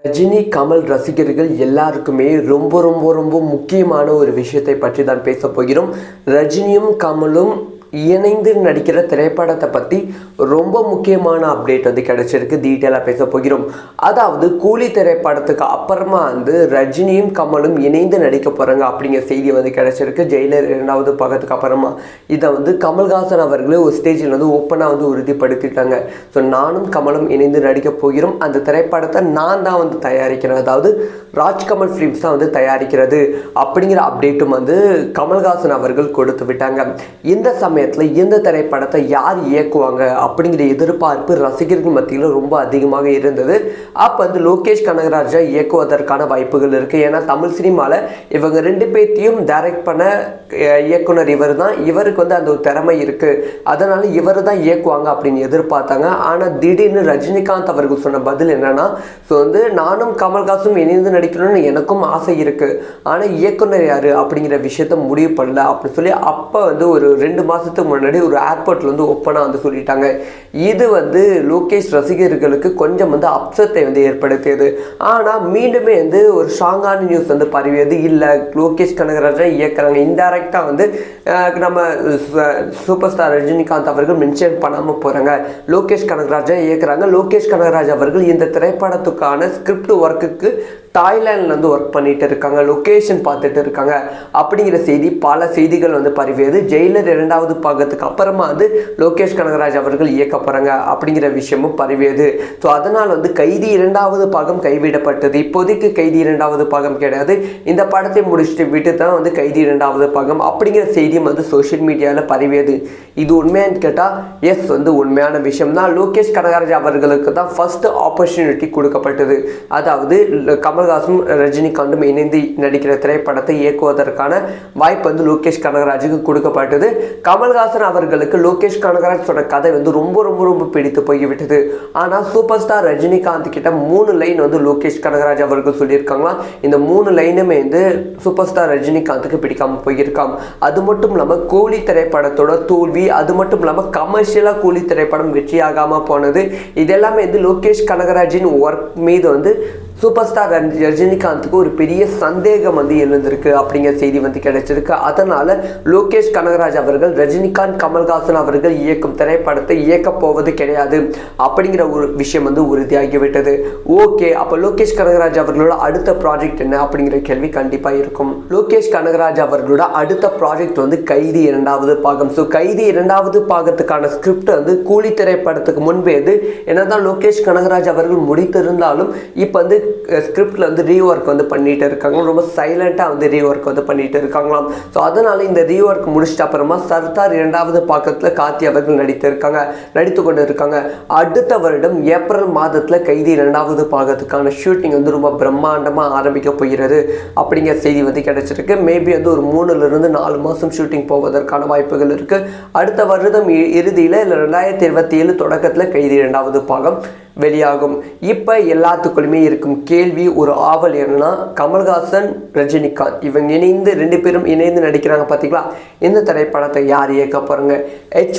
ரஜினி கமல் ரசிகர்கள் எல்லாருக்குமே ரொம்ப ரொம்ப ரொம்ப முக்கியமான ஒரு விஷயத்தை பற்றி தான் பேச போகிறோம். ரஜினியும் கமலும் இணைந்து நடிக்கிற திரைப்படத்தை பற்றி ரொம்ப முக்கியமான அப்டேட் கிடைச்சிருக்கு. டீட்டெயிலாக பேச போகிறோம். அதாவது கூலி திரைப்படத்துக்கு அப்புறமா ரஜினியும் கமலும் இணைந்து நடிக்க போகிறாங்க அப்படிங்கிற செய்தி கிடைச்சிருக்கு. ஜெயிலர் 2வது பாகத்துக்கு அப்புறமா இதை கமல்ஹாசன் அவர்களே ஒரு ஸ்டேஜில் ஓப்பனாக உறுதிப்படுத்திட்டாங்க. ஸோ நானும் கமலும் இணைந்து நடிக்க போகிறோம். அந்த திரைப்படத்தை நான் தான் தயாரிக்கிறேன், அதாவது ராஜ்கமல் ஃபிலிம்ஸ் தான் தயாரிக்கிறது அப்படிங்கிற அப்டேட்டும் கமல்ஹாசன் அவர்கள் கொடுத்து விட்டாங்க. இந்த சமயத்தில் இந்த திரைப்படத்தை யார் இயக்குவாங்க அப்படிங்கிற எதிர்பார்ப்பு ரசிகர்கள் மத்தியில் ரொம்ப அதிகமாக இருந்தது. அப்போ லோகேஷ் கனகராஜா இயக்குவதற்கான வாய்ப்புகள் இருக்குது. ஏன்னா தமிழ் சினிமாவில் இவங்க 2 பேர்த்தையும் டைரக்ட் பண்ண இயக்குனர் இவர் தான். இவருக்கு அந்த ஒரு திறமை இருக்குது, அதனால் இவர் தான் இயக்குவாங்க அப்படின்னு எதிர்பார்த்தாங்க. ஆனால் திடீர்னு ரஜினிகாந்த் அவர்கள் சொன்ன பதில் என்னன்னா, ஸோ நானும் கமல்ஹாசனும் இணைந்து நடிக்கணும்னு எனக்கும் ஆசை இருக்குது, ஆனால் இயக்குனர் யார் அப்படிங்கிற விஷயத்த முடிவு பண்ணல அப்படின்னு சொல்லி அப்போ ஒரு 2 மாதத்துக்கு முன்னாடி ஒரு ஏர்போர்ட்டில் ஓப்பனாக சொல்லிட்டாங்க. இது லோகேஷ் ரசிகர்களுக்கு கொஞ்சம் அப்செட்டை ஏற்படுத்தியது. ஆனால் மீண்டுமே ஒரு ஸ்ட்ராங்கான நியூஸ் பரவியது. இல்லை, லோகேஷ் கனகராஜா இயக்குறாங்க. இன்டைரக்டாக நம்ம சூப்பர் ஸ்டார் ரஜினிகாந்த் அவர்கள் மென்ஷன் பண்ணாமல் போகிறாங்க, லோகேஷ் கனகராஜா இயக்குறாங்க. லோகேஷ் கனகராஜ் அவர்கள் இந்த திரைப்படத்துக்கான ஸ்கிரிப்ட் ஒர்க்குக்கு தாய்லாண்டில் ஒர்க் பண்ணிட்டு இருக்காங்க, லொக்கேஷன் பார்த்துட்டு இருக்காங்க அப்படிங்கிற செய்தி பல செய்திகள் பரவியது. ஜெயிலர் 2வது பாகத்துக்கு அப்புறமா லோகேஷ் கனகராஜ் அவர்கள் இயக்க போகிறாங்க அப்படிங்கிற விஷயமும் பரவியது. ஸோ அதனால் கைதி 2வது பாகம் கைவிடப்பட்டது. இப்போதைக்கு கைதி 2வது பாகம் கிடையாது, இந்த படத்தை முடிச்சுட்டு விட்டு தான் கைதி 2வது பாகம் அப்படிங்கிற செய்தியும் சோஷியல் மீடியாவில் பரவியது. இது உண்மையானு கேட்டால் எஸ், உண்மையான விஷயம் தான். லோகேஷ் கனகராஜ் அவர்களுக்கு தான் ஃபர்ஸ்ட் ஆப்பர்ச்சுனிட்டி கொடுக்கப்பட்டது. அதாவது கமல்ஹாசனும் ரஜினிகாந்தும் இணைந்து நடிக்கிற திரைப்படத்தை இயக்குவதற்கான வாய்ப்பு லோகேஷ் கனகராஜுக்கு கொடுக்கப்பட்டது. கமல்ஹாசன் அவர்களுக்கு லோகேஷ் கனகராஜ் சொன்ன கதை ரொம்ப ரொம்ப ரொம்ப பிடித்து போய்விட்டது. ஆனால் சூப்பர் ஸ்டார் ரஜினிகாந்த் கிட்ட 3 லைன் லோகேஷ் கனகராஜ் அவர்கள் சொல்லியிருக்காங்களா. இந்த 3 லைனுமே சூப்பர் ஸ்டார் ரஜினிகாந்துக்கு பிடிக்காம போயிருக்காங்க. அது மட்டும் இல்லாமல் கூலி திரைப்படத்தோட தோல்வி, அது மட்டும் இல்லாமல் கமர்ஷியலாக கூலி திரைப்படம் வெற்றியாகாமல் போனது, இதெல்லாமே லோகேஷ் கனகராஜின் ஒர்க் மீது சூப்பர் ஸ்டார் ரஜினிகாந்துக்கு ஒரு பெரிய சந்தேகம் எழுந்திருக்கு அப்படிங்கிற செய்தி கிடைச்சிருக்கு. அதனால் லோகேஷ் கனகராஜ் அவர்கள் ரஜினிகாந்த் கமல்ஹாசன் அவர்கள் இயக்கும் திரைப்படத்தை இயக்க போவது கிடையாது அப்படிங்கிற ஒரு விஷயம் உறுதியாகிவிட்டது. ஓகே, அப்போ லோகேஷ் கனகராஜ் அவர்களோட அடுத்த ப்ராஜெக்ட் என்ன அப்படிங்கிற கேள்வி கண்டிப்பாக இருக்கும். லோகேஷ் கனகராஜ் அவர்களோட அடுத்த ப்ராஜெக்ட் கைதி 2வது பாகம். ஸோ கைதி 2வது பாகத்துக்கான ஸ்கிரிப்ட் கூலி திரைப்படத்துக்கு முன்பே என்னதான் லோகேஷ் கனகராஜ் அவர்கள் முடித்திருந்தாலும் இப்போ ஸ்கிரிப்டில் ரீஒர்க் பண்ணிட்டு இருக்காங்க. ரொம்ப சைலண்டாக ரீஒர்க் பண்ணிட்டு இருக்காங்களாம். ஸோ அதனால் இந்த ரீஒர்க் முடிச்சிட்ட அப்புறமா சர்தார் 2வது பாகத்தில் கார்த்தி அவர்கள் நடித்து கொண்டு இருக்காங்க. அடுத்த வருடம் ஏப்ரல் மாதத்தில் கைதி 2வது பாகத்துக்கான ஷூட்டிங் ரொம்ப பிரம்மாண்டமாக ஆரம்பிக்க போகிறது அப்படிங்கிற செய்தி கிடைச்சிருக்கு. மேபி ஒரு 3லிருந்து 4 மாதம் ஷூட்டிங் போவதற்கான வாய்ப்புகள் இருக்குது. அடுத்த வருடம் இறுதியில் இல்லை 2027 தொடக்கத்தில் கைதி 2வது பாகம் வெளியாகும். இப்போ எல்லாத்துக்குள்ளுமே இருக்கும் கேள்வி, ஒரு ஆவல் என்னன்னா, கமல்ஹாசன் ரஜினிகாந்த் இவங்க 2 பேரும் இணைந்து நடிக்கிறாங்க பார்த்தீங்களா, இந்த திரைப்படத்தை யார் இயக்க போகிறாங்க?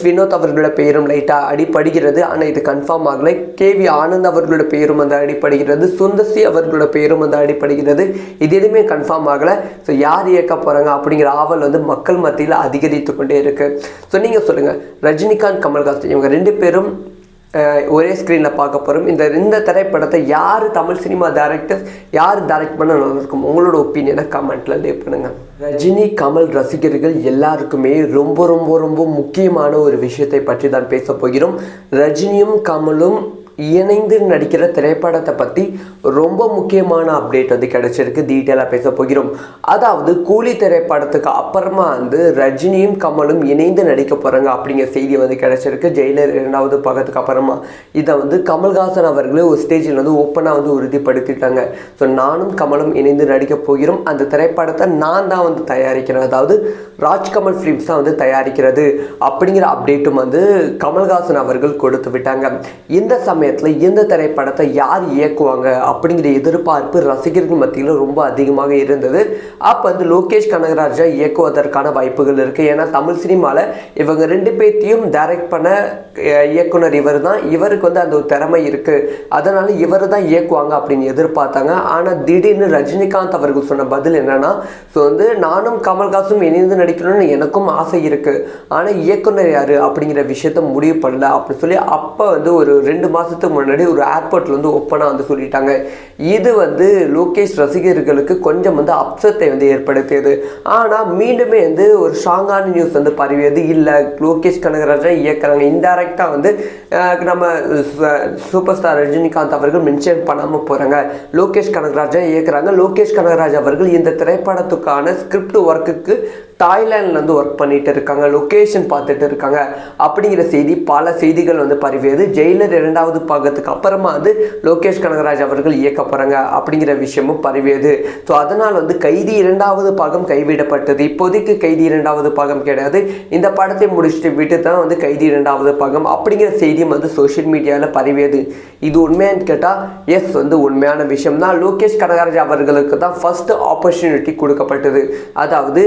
வினோத் அவர்களோட பெயரும் லைட்டாக அடிப்படுகிறது, ஆனால் இது கன்ஃபார்ம் ஆகலை. KV ஆனந்த் அவர்களோட பெயரும் அடிப்படுகிறது, சுந்தர்சி அவர்களோட பெயரும் அடிப்படுகிறது. இது எதுவுமே கன்ஃபார்ம் ஆகலை. ஸோ யார் இயக்க போகிறாங்க அப்படிங்கிற ஆவல் மக்கள் மத்தியில் அதிகரித்து கொண்டே இருக்குது. ஸோ நீங்கள் சொல்லுங்கள், ரஜினிகாந்த் கமல்ஹாசன் இவங்க 2 பேரும் ஒரே ஸ்க்ரீனில் பார்க்க போகிறோம். இந்த திரைப்படத்தை யார் தமிழ் சினிமா டைரக்டர்ஸ் யார் டைரக்ட் பண்ண நல்லா இருக்கும்? உங்களோட ஒப்பீனியனை கமெண்ட்டில் லீவ் பண்ணுங்கள். ரஜினி கமல் ரசிகர்கள் எல்லாருக்குமே ரொம்ப ரொம்ப ரொம்ப முக்கியமான ஒரு விஷயத்தை பற்றி தான் பேச போகிறோம். ரஜினியும் கமலும் இணைந்து நடிக்கிற திரைப்படத்தை பற்றி ரொம்ப முக்கியமான அப்டேட் கிடைச்சிருக்கு. டீட்டெயிலாக பேச போகிறோம். அதாவது கூலி திரைப்படத்துக்கு அப்புறமா ரஜினியும் கமலும் இணைந்து நடிக்க போகிறாங்க அப்படிங்கிற செய்தி கிடைச்சிருக்கு. ஜெயிலர் 2வது பாகத்துக்கு அப்புறமா இதை கமல்ஹாசன் அவர்களே ஒரு ஸ்டேஜில் ஓப்பனாக உறுதிப்படுத்திட்டாங்க. ஸோ நானும் கமலும் இணைந்து நடிக்க போகிறோம். அந்த திரைப்படத்தை நான் தான் தயாரிக்கிறேன், அதாவது ராஜ்கமல் ஃபிலிம்ஸ் தான் தயாரிக்கிறது அப்படிங்கிற அப்டேட்டும் கமல்ஹாசன் அவர்கள் கொடுத்து விட்டாங்க. இந்த சமயத்தில் இந்த திரைப்படத்தை யார் இயக்குவாங்க அப்படிங்கிற எதிர்பார்ப்பு ரசிகர்கள் மத்தியில் ரொம்ப அதிகமாக இருந்தது. அப்போ வந்து லோகேஷ் கனகராஜா இயக்குவதற்கான வாய்ப்புகள் இருக்குது. ஏன்னா தமிழ் சினிமாவில் இவங்க 2 பேர்த்தையும் டைரக்ட் பண்ண இயக்குனர் இவர் தான். இவருக்கு வந்து அந்த ஒரு திறமை இருக்குது, அதனால் இவர் தான் இயக்குவாங்க அப்படின்னு எதிர்பார்த்தாங்க. ஆனால் திடீர்னு ரஜினிகாந்த் அவர்கள் சொன்ன பதில் என்னன்னா, ஸோ வந்து நானும் கமல்ஹாசனும் இணைந்து நடிக்கணும்னு எனக்கும் ஆசை இருக்குது, ஆனால் இயக்குனர் யார் அப்படிங்கிற விஷயத்த முடிவு பண்ணல அப்படின்னு சொல்லி அப்போ வந்து ஒரு 2 மாதத்துக்கு முன்னாடி ஒரு ஏர்போர்ட்டில் வந்து ஓப்பனாக வந்து சொல்லிட்டாங்க. இது வந்து லோகேஷ் ரசிகர்களுக்கு கொஞ்சம் வந்து அப்செட்டை வந்து ஏற்படுத்தியது. ஆனால் மீண்டுமே வந்து ஒரு ஸ்ட்ராங்கான நியூஸ் வந்து பரவியது. இல்லை, லோகேஷ் கனகராஜா இயக்குறாங்க. இன்டைரக்டாக வந்து நம்ம சூப்பர் ஸ்டார் ரஜினிகாந்த் அவர்கள் மென்ஷன் பண்ணாமல் போகிறாங்க, லோகேஷ் கனகராஜா இயக்குறாங்க. லோகேஷ் கனகராஜ் அவர்கள் இந்த திரைப்படத்துக்கான ஸ்கிரிப்ட் ஒர்க்குக்கு தாய்லாண்ட்லேருந்து ஒர்க் பண்ணிட்டு இருக்காங்க, லொக்கேஷன் பார்த்துட்டு இருக்காங்க அப்படிங்கிற செய்தி பல செய்திகள் வந்து பரவியது. ஜெயிலர் 2வது பாகத்துக்கு அப்புறமா வந்து லோகேஷ் கனகராஜ் அவர்கள் இயக்க போகிறாங்க அப்படிங்கிற விஷயமும் பரவியது. ஸோ அதனால் வந்து கைதி 2வது பாகம் கைவிடப்பட்டது. இப்போதைக்கு கைதி 2வது பாகம் கிடையாது, இந்த படத்தை முடிச்சுட்டு விட்டு தான் வந்து கைதி 2வது பாகம் அப்படிங்கிற செய்தியும் வந்து சோஷியல் மீடியாவில் பரவியது. இது உண்மையானு கேட்டால் எஸ், வந்து உண்மையான விஷயம் தான். லோகேஷ் கனகராஜ் அவர்களுக்கு தான் ஃபர்ஸ்ட் ஆப்பர்ச்சுனிட்டி கொடுக்கப்பட்டது. அதாவது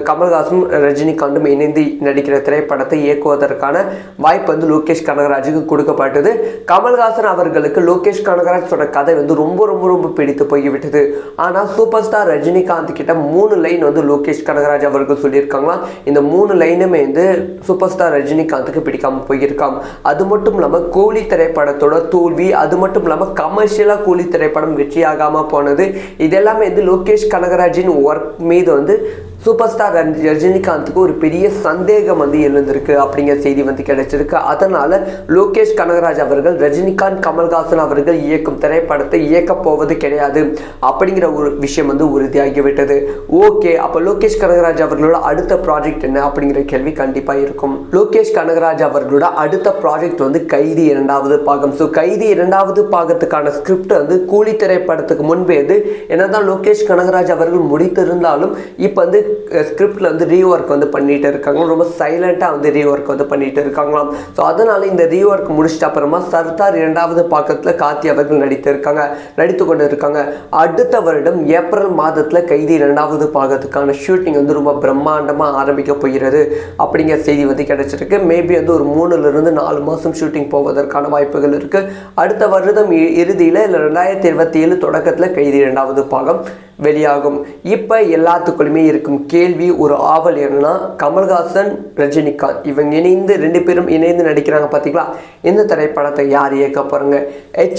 கமல்ஹாசனும் ரஜினிகாந்தும் இணைந்து நடிக்கிற திரைப்படத்தை இயக்குவதற்கான வாய்ப்பு வந்து லோகேஷ் கனகராஜுக்கு கொடுக்கப்பட்டது. கமல்ஹாசன் அவர்களுக்கு லோகேஷ் கனகராஜ் சொன்ன கதை வந்து ரொம்ப ரொம்ப ரொம்ப பிடித்து போய்விட்டது. ஆனால் சூப்பர் ஸ்டார் ரஜினிகாந்த் கிட்ட 3 லைன் வந்து லோகேஷ் கனகராஜ் அவர்கள் சொல்லியிருக்காங்களாம். இந்த 3 லைனுமே வந்து சூப்பர் ஸ்டார் ரஜினிகாந்துக்கு பிடிக்காம போயிருக்காம். அது மட்டும் இல்லாமல் கூலி திரைப்படத்தோட தோல்வி, அது மட்டும் இல்லாமல் கமர்ஷியலாக கூலி திரைப்படம் வெற்றியாகாமல் போனது, இதெல்லாமே வந்து லோகேஷ் கனகராஜின் ஒர்க் மீது வந்து சூப்பர் ஸ்டார் ரஜினிகாந்துக்கு ஒரு பெரிய சந்தேகம் வந்து எழுந்திருக்கு அப்படிங்கிற செய்தி வந்து கிடைச்சிருக்கு. அதனால் லோகேஷ் கனகராஜ் அவர்கள் ரஜினிகாந்த் கமல்ஹாசன் அவர்கள் இயக்கும் திரைப்படத்தை இயக்க போவது கிடையாது அப்படிங்கிற ஒரு விஷயம் வந்து உறுதியாகிவிட்டது. ஓகே, அப்போ லோகேஷ் கனகராஜ் அவர்களோட அடுத்த ப்ராஜெக்ட் என்ன அப்படிங்கிற கேள்வி கண்டிப்பாக இருக்கும். லோகேஷ் கனகராஜ் அவர்களோட அடுத்த ப்ராஜெக்ட் வந்து கைதி 2வது பாகம். ஸோ கைதி 2வது பாகத்துக்கான ஸ்கிரிப்ட் வந்து கூலி திரைப்படத்துக்கு முன்பே வந்து என்னதான் லோகேஷ் கனகராஜ் அவர்கள் முடித்திருந்தாலும் இப்போ வந்து ஸ்கிரிப்டில் வந்து ரீஒர்க் வந்து பண்ணிட்டு இருக்காங்க. ரொம்ப சைலண்டாக வந்து ரீஒர்க் வந்து பண்ணிட்டு இருக்காங்களாம். ஸோ அதனால் இந்த ரீஒர்க் முடிச்சிட்ட அப்புறமா சர்தார் 2வது பாகத்தில் கார்த்தி அவர்கள் நடித்து கொண்டு இருக்காங்க. அடுத்த வருடம் ஏப்ரல் மாதத்தில் கைதி 2வது பாகத்துக்கான ஷூட்டிங் வந்து ரொம்ப பிரம்மாண்டமாக ஆரம்பிக்க போகிறது அப்படிங்கிற செய்தி வந்து கிடைச்சிருக்கு. மேபி வந்து ஒரு 3 to 4 மாதம் ஷூட்டிங் போவதற்கான வாய்ப்புகள் இருக்குது. அடுத்த வருடம் இறுதியில் இல்லை 2027 தொடக்கத்தில் கைதி 2வது பாகம் வெளியாகும். இப்போ எல்லாத்துக்குள்ளுமே இருக்கும் கேள்வி, ஒரு ஆவல் என்னன்னா, கமல்ஹாசன் ரஜினிகாந்த் இவங்க 2 பேரும் இணைந்து நடிக்கிறாங்க பார்த்தீங்களா, இந்த திரைப்படத்தை யார் இயக்க போகிறாங்க?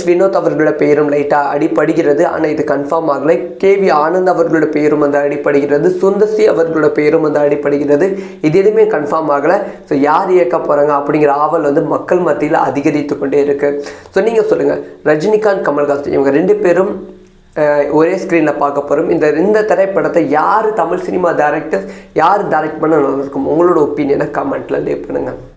வினோத் அவர்களோட பெயரும் லைட்டாக அடிப்படுகிறது, ஆனால் இது கன்ஃபார்ம் ஆகலை. KV ஆனந்த் அவர்களோட பெயரும் வந்து அடிப்படுகிறது, சுந்தர்சி அவர்களோட பெயரும் வந்து அடிப்படுகிறது. இது எதுவுமே கன்ஃபார்ம் ஆகலை. ஸோ யார் இயக்க போகிறாங்க அப்படிங்கிற ஆவல் வந்து மக்கள் மத்தியில் அதிகரித்து கொண்டே இருக்குது. ஸோ நீங்கள் சொல்லுங்கள், ரஜினிகாந்த் கமல்ஹாசன் இவங்க 2 பேரும் ஒரே ஸ்க்ரீனில் பார்க்க போகிறோம். இந்த திரைப்படத்தை யார் தமிழ் சினிமா டைரக்டர்ஸ் யார் டைரக்ட் பண்ண நல்லா இருக்கும்? உங்களோட ஒப்பீனியனை கமெண்ட்டில் லீவ் பண்ணுங்கள்.